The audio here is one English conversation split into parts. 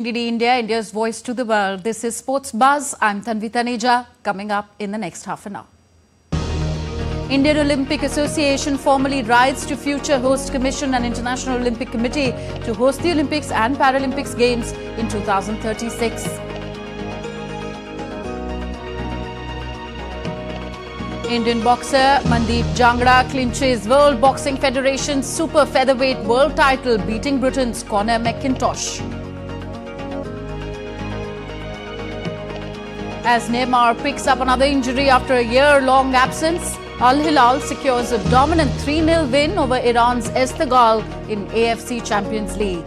DD India, India's voice to the world. This is Sports Buzz. I'm Tanvi Taneja. Coming up in the next half an hour. Indian Olympic Association formally writes to future host commission and International Olympic Committee to host the Olympics and Paralympics Games in 2036. Indian boxer Mandeep Jangra clinches World Boxing Federation's super featherweight world title, beating Britain's Conor McIntosh. As Neymar picks up another injury after a year-long absence, Al Hilal secures a dominant 3-0 win over Iran's Esteghlal in AFC Champions League.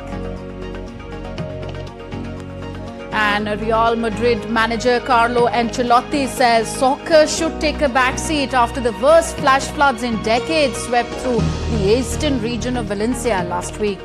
And Real Madrid manager Carlo Ancelotti says soccer should take a backseat after the worst flash floods in decades swept through the eastern region of Valencia last week.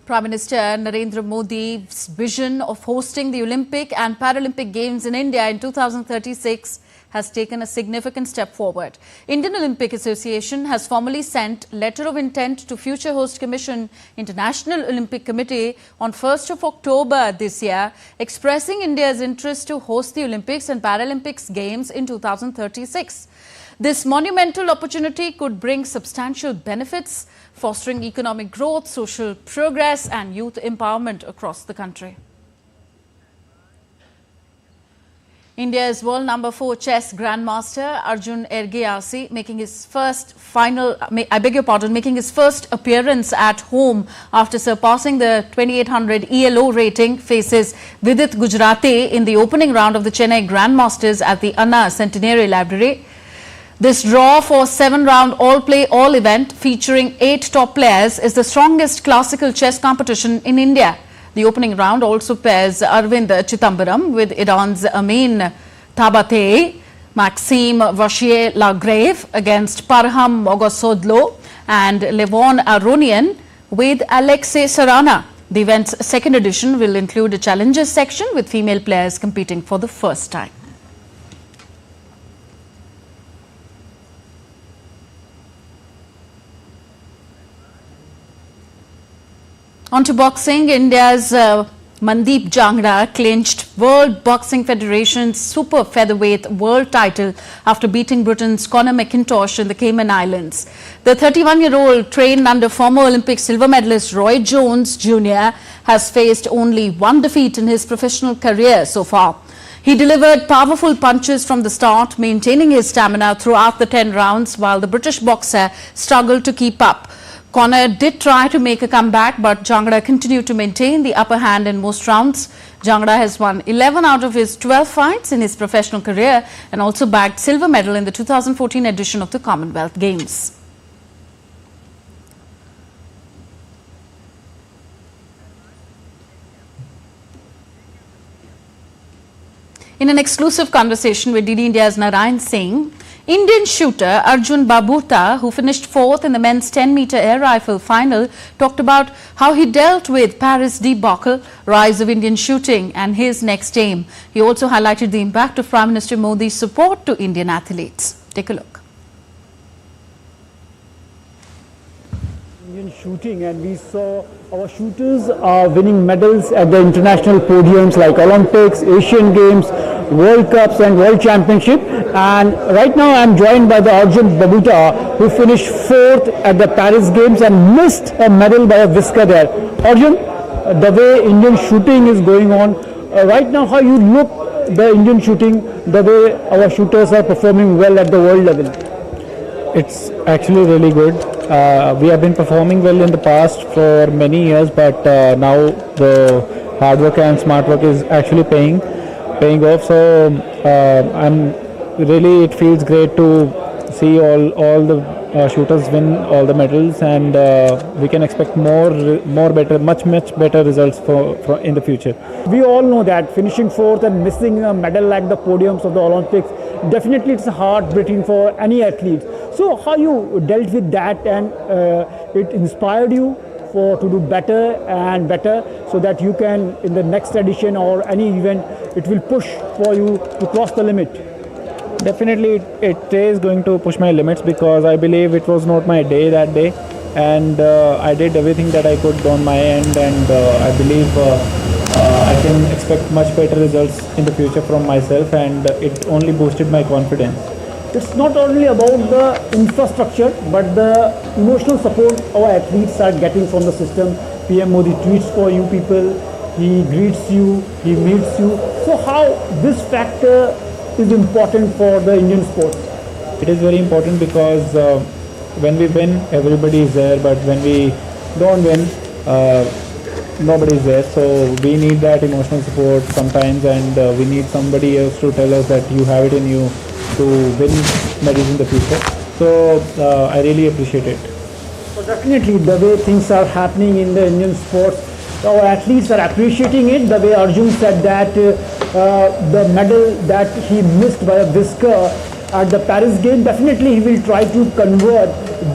Prime Minister Narendra Modi's vision of hosting the Olympic and Paralympic Games in India in 2036 has taken a significant step forward. Indian Olympic Association has formally sent letter of intent to future host commission International Olympic Committee on 1st of October this year, expressing India's interest to host the Olympics and Paralympics Games in 2036. This monumental opportunity could bring substantial benefits, fostering economic growth, social progress and youth empowerment across the country. India's world number 4 chess grandmaster Arjun Ergyasi making his first appearance at home after surpassing the 2800 ELO rating, faces Vidit Gujrati in the opening round of the Chennai Grandmasters at the Anna Centenary Library. This draw for 7-round all-play-all event featuring 8 top players is the strongest classical chess competition in India. The opening round also pairs Arvind Chidambaram with Iran's Amin Tabatei, Maxime Vachier-Lagrave against Parham Moghasodlo and Levon Aronian with Alexei Sarana. The event's second edition will include a challengers section with female players competing for the first time. On to boxing. India's Mandeep Jangra clinched World Boxing Federation's super featherweight world title after beating Britain's Conor McIntosh in the Cayman Islands. The 31-year-old, trained under former Olympic silver medalist Roy Jones Jr., has faced only one defeat in his professional career so far. He delivered powerful punches from the start, maintaining his stamina throughout the 10 rounds, while the British boxer struggled to keep up. Conor did try to make a comeback, but Jangra continued to maintain the upper hand in most rounds. Jangra has won 11 out of his 12 fights in his professional career and also bagged silver medal in the 2014 edition of the Commonwealth Games. In an exclusive conversation with DD India's Narayan Singh, Indian shooter Arjun Babuta, who finished 4th in the men's 10-meter air rifle final, talked about how he dealt with Paris debacle, rise of Indian shooting and his next aim. He also highlighted the impact of Prime Minister Modi's support to Indian athletes. Take a look. Indian shooting, and we saw our shooters are winning medals at the international podiums like Olympics, Asian Games, World Cups and World Championship. And right now I'm joined by the Arjun Babuta, who finished 4th at the Paris Games and missed a medal by a whisker there. Arjun, the way Indian shooting is going on, right now how you look the Indian shooting, the way our shooters are performing well at the world level? It's actually really good. We have been performing well in the past for many years, but now the hard work and smart work is actually paying off. So it feels great to see all the shooters win all the medals, and we can expect much better results for in the future. We all know that finishing 4th and missing a medal at the podiums of the Olympics, definitely it's heartbreaking for any athlete. So how you dealt with that, and it inspired you to do better and better, so that you can, in the next edition or any event, it will push for you to cross the limit? Definitely it is going to push my limits, because I believe it was not my day that day. and I did everything that I could on my end, and I believe I can expect much better results in the future from myself, and it only boosted my confidence. It's not only about the infrastructure, but the emotional support our athletes are getting from the system. PM Modi tweets for you people, he greets you, he meets you. So how this factor is important for the Indian sport? It is very important because when we win, everybody is there, but when we don't win, nobody is there. So we need that emotional support sometimes, and we need somebody else to tell us that you have it in you to win medals in the future. So I really appreciate it. So definitely the way things are happening in the Indian sports, our athletes are appreciating it. The way Arjun said that the medal that he missed by a whisker at the Paris game, definitely he will try to convert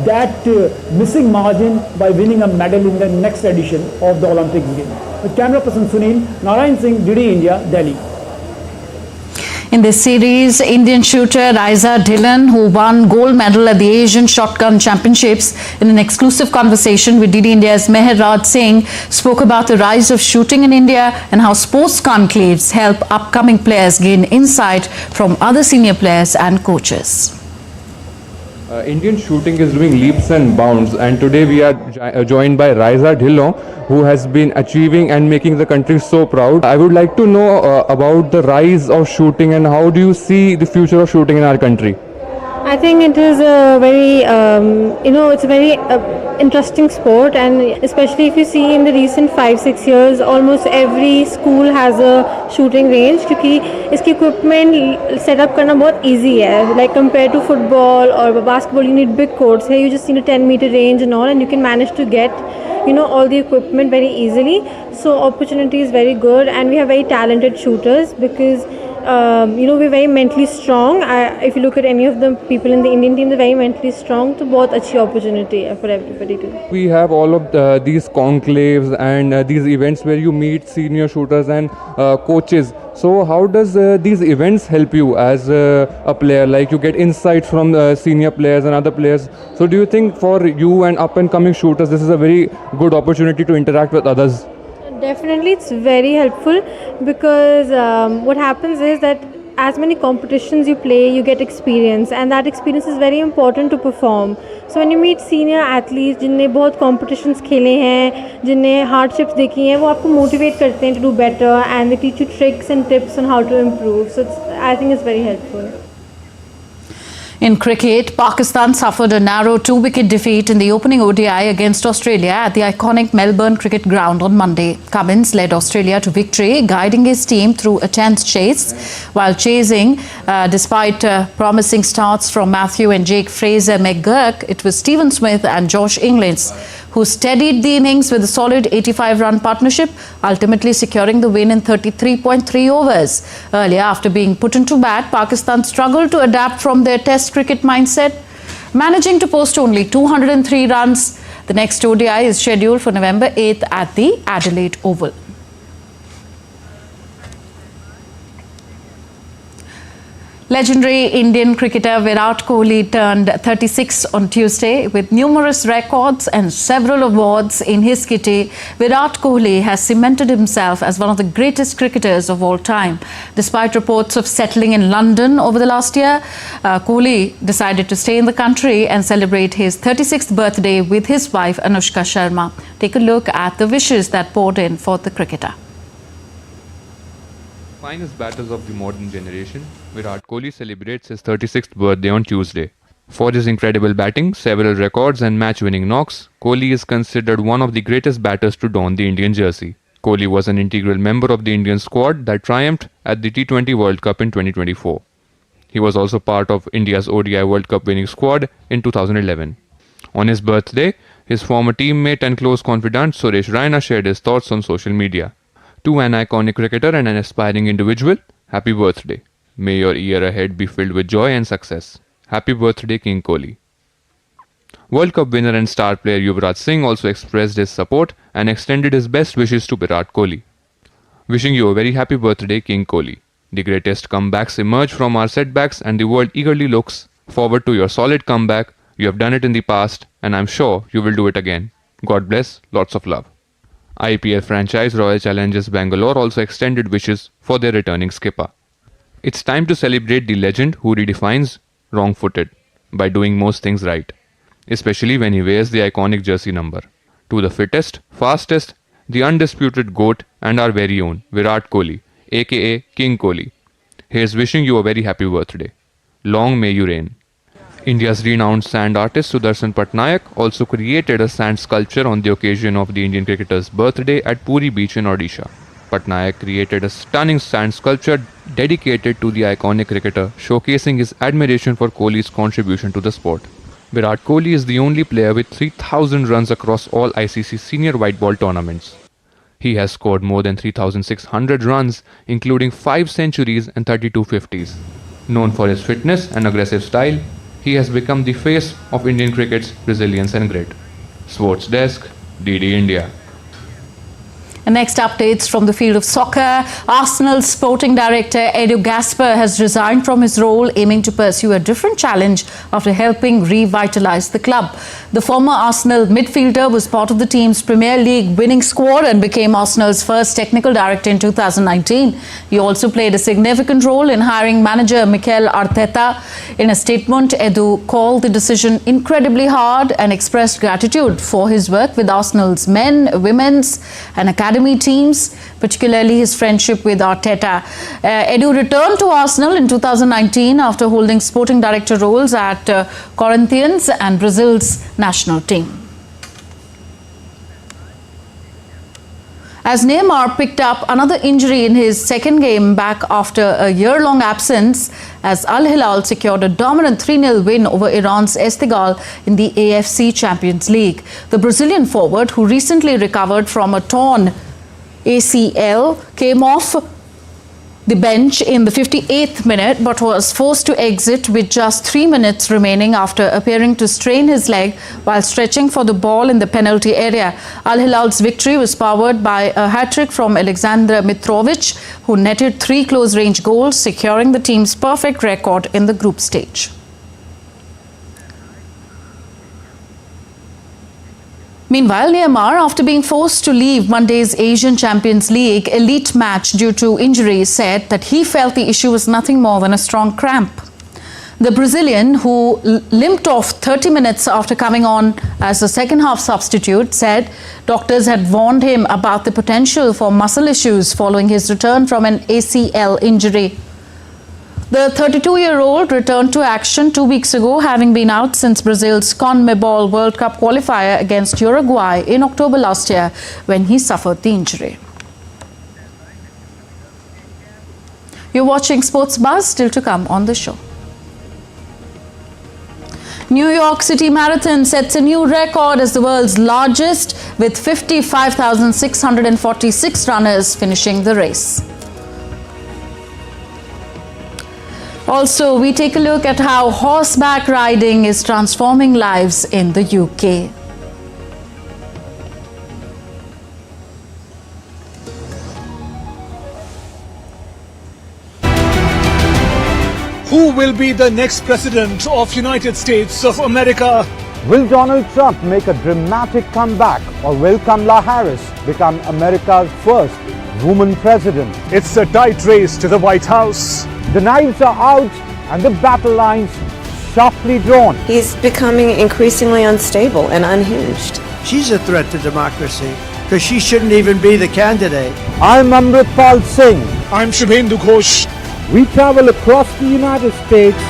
that missing margin by winning a medal in the next edition of the Olympics game. With camera person Sunil, Narayan Singh, DD India, Delhi. In this series, Indian shooter Raisa Dhillon, who won gold medal at the Asian Shotgun Championships, in an exclusive conversation with DD India's Meher Singh, spoke about the rise of shooting in India and how sports conclaves help upcoming players gain insight from other senior players and coaches. Indian shooting is doing leaps and bounds, and today we are joined by Raisa Dhillon, who has been achieving and making the country so proud. I would like to know about the rise of shooting and how do you see the future of shooting in our country? I think it is a very, it's a very interesting sport, and especially if you see in the recent 5-6 years, almost every school has a shooting range क्योंकि इसकी equipment set up करना बहुत easy है. Like compared to football or basketball, you need big courts. Here you just need a 10-meter range and all, and you can manage to get all the equipment very easily. So opportunity is very good, and we have very talented shooters because we're very mentally strong. If you look at any of the people in the Indian team, they're very mentally strong. So बहुत अच्छी opportunity है for everybody to. We have all of these conclaves and these events where you meet senior shooters and coaches. So how does these events help you as a player? Like you get insights from senior players and other players. So do you think for you and up and coming shooters, this is a very good opportunity to interact with others? Definitely, it's very helpful because what happens is that as many competitions you play, you get experience, and that experience is very important to perform. So when you meet senior athletes जिनने बहुत competitions खेले हैं, जिनने hardships देखी हैं, वो आपको motivate करते हैं to do better, and they teach you tricks and tips on how to improve. So I think it's very helpful. In cricket, Pakistan suffered a narrow 2-wicket defeat in the opening ODI against Australia at the iconic Melbourne Cricket Ground on Monday. Cummins led Australia to victory, guiding his team through a tense chase. While chasing, despite promising starts from Matthew and Jake Fraser-McGurk, it was Stephen Smith and Josh Inglis who steadied the innings with a solid 85-run partnership, ultimately securing the win in 33.3 overs. Earlier, after being put into bat, Pakistan struggled to adapt from their Test cricket mindset, managing to post only 203 runs. The next ODI is scheduled for November 8th at the Adelaide Oval. Legendary Indian cricketer Virat Kohli turned 36 on Tuesday. With numerous records and several awards in his kitty, Virat Kohli has cemented himself as one of the greatest cricketers of all time. Despite reports of settling in London over the last year, Kohli decided to stay in the country and celebrate his 36th birthday with his wife Anushka Sharma. Take a look at the wishes that poured in for the cricketer. Finest batters of the modern generation, Virat Kohli celebrates his 36th birthday on Tuesday. For his incredible batting, several records and match-winning knocks, Kohli is considered one of the greatest batters to don the Indian jersey. Kohli was an integral member of the Indian squad that triumphed at the T20 World Cup in 2024. He was also part of India's ODI World Cup winning squad in 2011. On his birthday, his former teammate and close confidant Suresh Raina shared his thoughts on social media. To an iconic cricketer and an aspiring individual, happy birthday. May your year ahead be filled with joy and success. Happy birthday, King Kohli. World Cup winner and star player Yuvraj Singh also expressed his support and extended his best wishes to Virat Kohli. Wishing you a very happy birthday, King Kohli. The greatest comebacks emerge from our setbacks, and the world eagerly looks forward to your solid comeback. You have done it in the past. and I'm sure you will do it again. God bless, lots of love. IPL franchise Royal Challengers Bangalore also extended wishes for their returning skipper. It's time to celebrate the legend who redefines wrong-footed by doing most things right, especially when he wears the iconic jersey number. To the fittest, fastest, the undisputed GOAT and our very own Virat Kohli, aka King Kohli. Here's wishing you a very happy birthday. Long may you reign. India's renowned sand artist Doordarshan Patnaik also created a sand sculpture on the occasion of the Indian cricketer's birthday at Puri Beach in Odisha. Patnaik created a stunning sand sculpture dedicated to the iconic cricketer, showcasing his admiration for Kohli's contribution to the sport. Virat Kohli is the only player with 3,000 runs across all ICC senior white ball tournaments. He has scored more than 3,600 runs, including 5 centuries and 32 50s. Known for his fitness and aggressive style, he has become the face of Indian cricket's resilience and grit. Sports Desk, DD India. And next updates from the field of soccer. Arsenal's sporting director Edu Gaspar has resigned from his role, aiming to pursue a different challenge after helping revitalise the club. The former Arsenal midfielder was part of the team's Premier League winning squad and became Arsenal's first technical director in 2019. He also played a significant role in hiring manager Mikel Arteta. In a statement, Edu called the decision incredibly hard and expressed gratitude for his work with Arsenal's men, women's and academy teams, particularly his friendship with Arteta. Edu returned to Arsenal in 2019 after holding sporting director roles at Corinthians and Brazil's national team. As Neymar picked up another injury in his second game back after a year-long absence, as Al Hilal secured a dominant 3-0 win over Iran's Esteghlal in the AFC Champions League. The Brazilian forward, who recently recovered from a torn ACL, came off the bench in the 58th minute but was forced to exit with just 3 minutes remaining after appearing to strain his leg while stretching for the ball in the penalty area. Al Hilal's victory was powered by a hat-trick from Alexander Mitrovic, who netted 3 close-range goals, securing the team's perfect record in the group stage. Meanwhile, Neymar, after being forced to leave Monday's Asian Champions League elite match due to injury, said that he felt the issue was nothing more than a strong cramp. The Brazilian, who limped off 30 minutes after coming on as a second-half substitute, said doctors had warned him about the potential for muscle issues following his return from an ACL injury. The 32-year-old returned to action 2 weeks ago, having been out since Brazil's CONMEBOL World Cup qualifier against Uruguay in October last year when he suffered the injury. You're watching Sports Buzz, still to come on the show. New York City Marathon sets a new record as the world's largest, with 55,646 runners finishing the race. Also, we take a look at how horseback riding is transforming lives in the UK. Who will be the next president of United States of America? Will Donald Trump make a dramatic comeback, or will Kamala Harris become America's first woman president? It's a tight race to the White House. The knives are out and the battle lines sharply drawn. He's becoming increasingly unstable and unhinged. She's a threat to democracy because she shouldn't even be the candidate. I'm Amritpal Singh. I'm Shubhendu Ghosh. We travel across the United States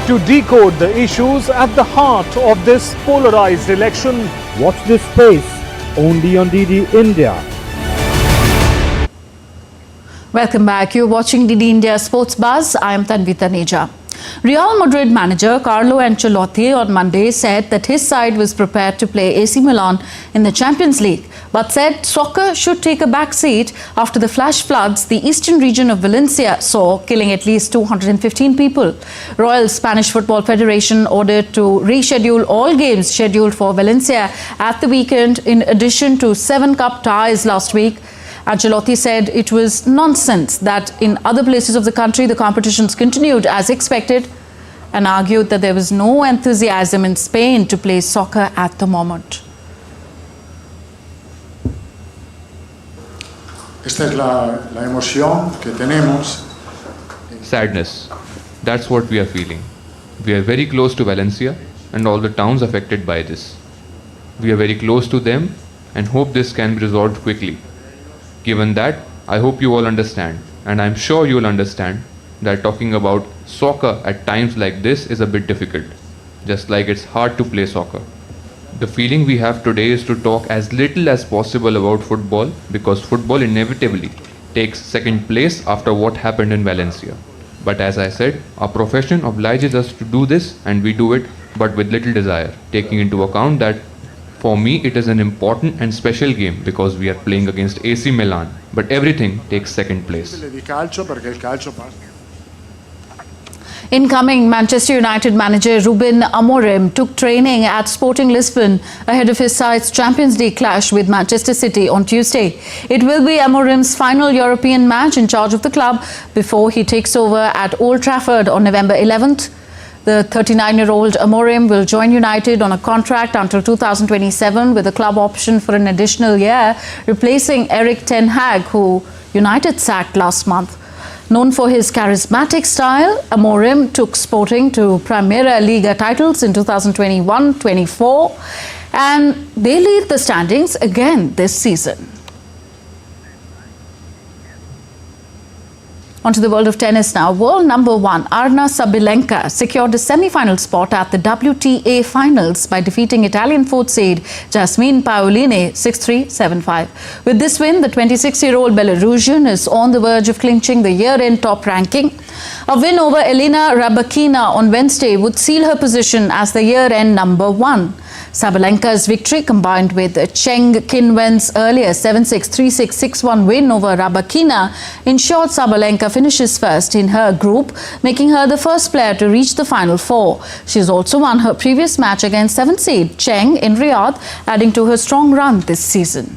To decode the issues at the heart of this polarized election. Watch this space only on DD India. Welcome back. You're watching DD India Sports Buzz. I am Tanvi Taneja. Real Madrid manager Carlo Ancelotti on Monday said that his side was prepared to play AC Milan in the Champions League, but said soccer should take a back seat after the flash floods the eastern region of Valencia saw, killing at least 215 people. Royal Spanish Football Federation ordered to reschedule all games scheduled for Valencia at the weekend, in addition to 7 cup ties last week. Ancelotti said it was nonsense that in other places of the country the competitions continued as expected and argued that there was no enthusiasm in Spain to play soccer at the moment. Esta es la emoción que tenemos. Sadness. That's what we are feeling. We are very close to Valencia and all the towns affected by this. We are very close to them and hope this can be resolved quickly. Given that, I hope you all understand, and I'm sure you will understand, that talking about soccer at times like this is a bit difficult, just like it's hard to play soccer. The feeling we have today is to talk as little as possible about football, because football inevitably takes second place after what happened in Valencia. But as I said, our profession obliges us to do this, and we do it, but with little desire, taking into account that for me it is an important and special game because we are playing against AC Milan, but everything takes second place. Incoming Manchester United manager Ruben Amorim took training at Sporting Lisbon ahead of his side's Champions League clash with Manchester City on Tuesday. It will be Amorim's final European match in charge of the club before he takes over at Old Trafford on November 11th. The 39-year-old Amorim will join United on a contract until 2027 with a club option for an additional year, replacing Erik ten Hag, who United sacked last month. Known for his charismatic style, Amorim took Sporting to Primera Liga titles in 2021-24, and they lead the standings again this season. Onto the world of tennis now. World number 1 Arna Sabalenka secured a semi-final spot at the WTA finals by defeating Italian fourth seed Jasmine Paolini 6-3, 7-5. With this win, the 26-year-old Belarusian is on the verge of clinching the year-end top ranking. A win over Elena Rybakina on Wednesday would seal her position as the year-end number 1. Sabalenka's victory, combined with Cheng Qinwen's earlier 7-6, 3-6, 6-1 win over Rybakina, ensured Sabalenka finishes first in her group, making her the first player to reach the Final Four. She has also won her previous match against 7th seed Cheng in Riyadh, adding to her strong run this season.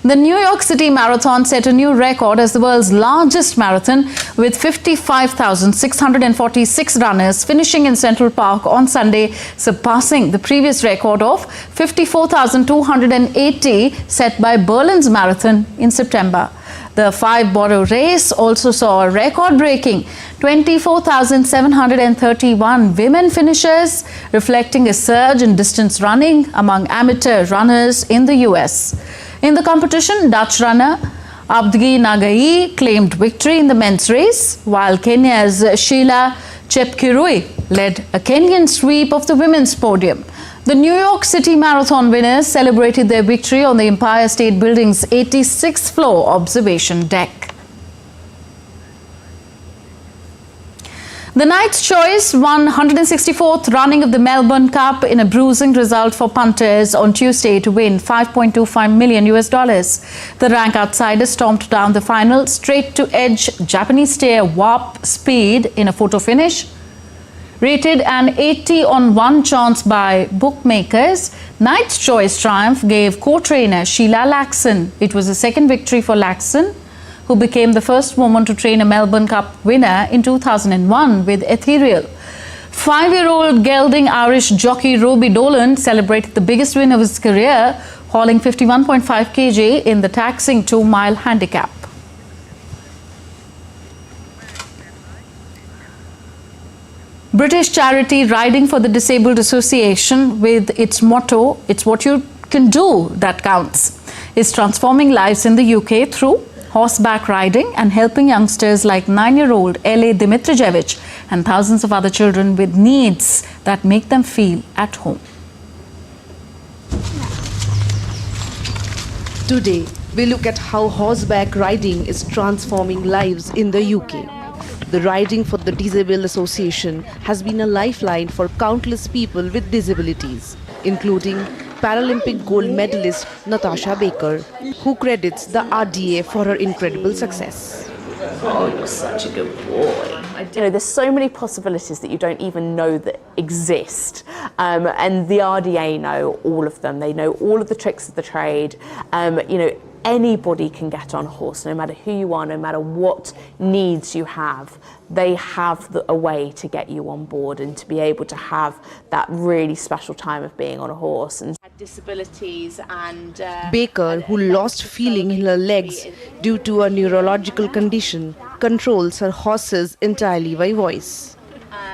The New York City Marathon set a new record as the world's largest marathon, with 55,646 runners finishing in Central Park on Sunday, surpassing the previous record of 54,280 set by Berlin's marathon in September. The 5-borough race also saw a record-breaking 24,731 women finishers, reflecting a surge in distance running among amateur runners in the US. In the competition, Dutch runner Abdi Nagai claimed victory in the men's race, while Kenya's Sheila Chepkirui led a Kenyan sweep of the women's podium. The New York City Marathon winners celebrated their victory on the Empire State Building's 86th floor observation deck. The Knights' Choice won 164th running of the Melbourne Cup in a bruising result for punters on Tuesday to win $5.25 million. The rank outsiders stomped down the final straight to edge Japanese stayer Warp Speed in a photo finish. Rated an 80-on-1 chance by bookmakers, Knights' Choice triumph gave co-trainer Sheila Laxon. It was a second victory for Laxon, who became the first woman to train a Melbourne Cup winner in 2001 with Ethereal. 5-year-old gelding Irish jockey Robbie Dolan celebrated the biggest win of his career, hauling 51.5 kg in the taxing 2-mile handicap. British charity Riding for the Disabled Association, with its motto, "It's what you can do that counts," is transforming lives in the UK through horseback riding and helping youngsters like 9-year-old L.A. Dimitrijevic and thousands of other children with needs that make them feel at home. Today, we look at how horseback riding is transforming lives in the UK. The Riding for the Disabled Association has been a lifeline for countless people with disabilities, including Paralympic gold medalist Natasha Baker, who credits the RDA for her incredible success. Oh, you're such a good boy. You know, there's so many possibilities that you don't even know that exist. And the RDA know all of them. They know all of the tricks of the trade. You know, anybody can get on a horse, no matter who you are, no matter what needs you have. They have a way to get you on board and to be able to have that really special time of being on a horse. And disabilities and Baker, who lost feeling in her legs due to a neurological condition, controls her horses entirely by voice.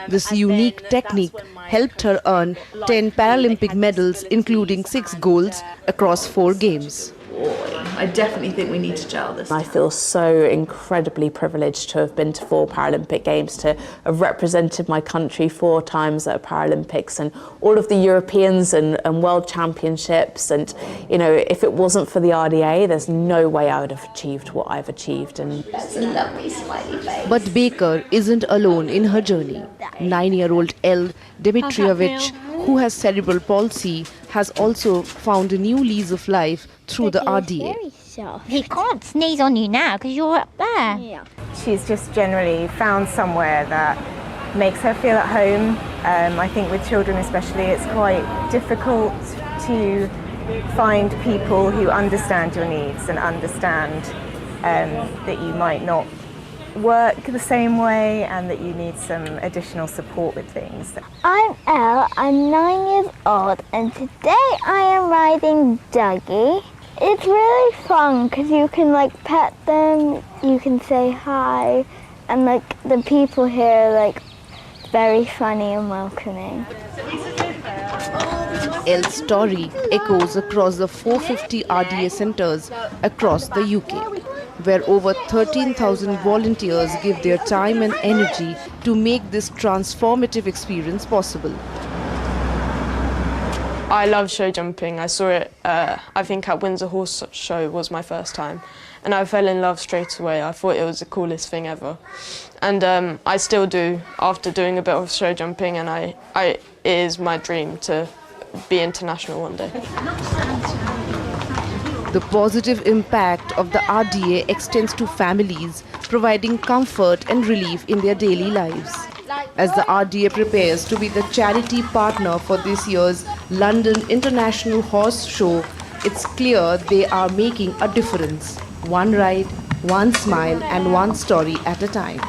This unique technique helped her earn 10 Paralympic medals, including 6 golds across 4 games. I definitely think we need to gel this. I feel so incredibly privileged to have been to 4 Paralympic Games, to have represented my country 4 times at Paralympics and all of the Europeans and World Championships. And, you know, if it wasn't for the RDA, there's no way I would have achieved what I've achieved. And that's a lovely smiley face. But Baker isn't alone in her journey. 9-year-old Elle Dimitrievich, who has cerebral palsy, has also found a new lease of life through the RDA. He can't sneeze on you now because you're up there. Yeah. She's just generally found somewhere that makes her feel at home. I think with children especially, it's quite difficult to find people who understand your needs and understand that you might not work the same way and that you need some additional support with things. I'm Elle, I'm 9 years old, and today I am riding Dougie. It's really fun because you can pet them, you can say hi, and the people here are very funny and welcoming. Elle's story echoes across the 450 RDA centres across the UK, where over 13,000 volunteers give their time and energy to make this transformative experience possible. I love show jumping. I saw it, I think at Windsor Horse Show was my first time, and I fell in love straight away. I thought it was the coolest thing ever. And I still do after doing a bit of show jumping, and it is my dream to be international one day. The positive impact of the RDA extends to families, providing comfort and relief in their daily lives. As the RDA prepares to be the charity partner for this year's London International Horse Show, it's clear they are making a difference. One ride, one smile, and one story at a time.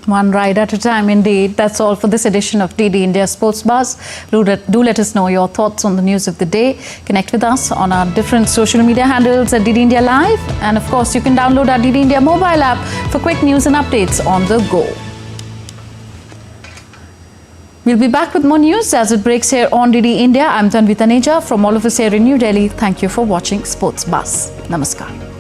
One ride at a time, indeed. That's all for this edition of DD India Sports Buzz. Do let us know your thoughts on the news of the day. Connect with us on our different social media handles at DD India Live. And of course, you can download our DD India mobile app for quick news and updates on the go. We'll be back with more news as it breaks here on DD India. I'm Tanvi Taneja. From all of us here in New Delhi, thank you for watching Sports Buzz. Namaskar.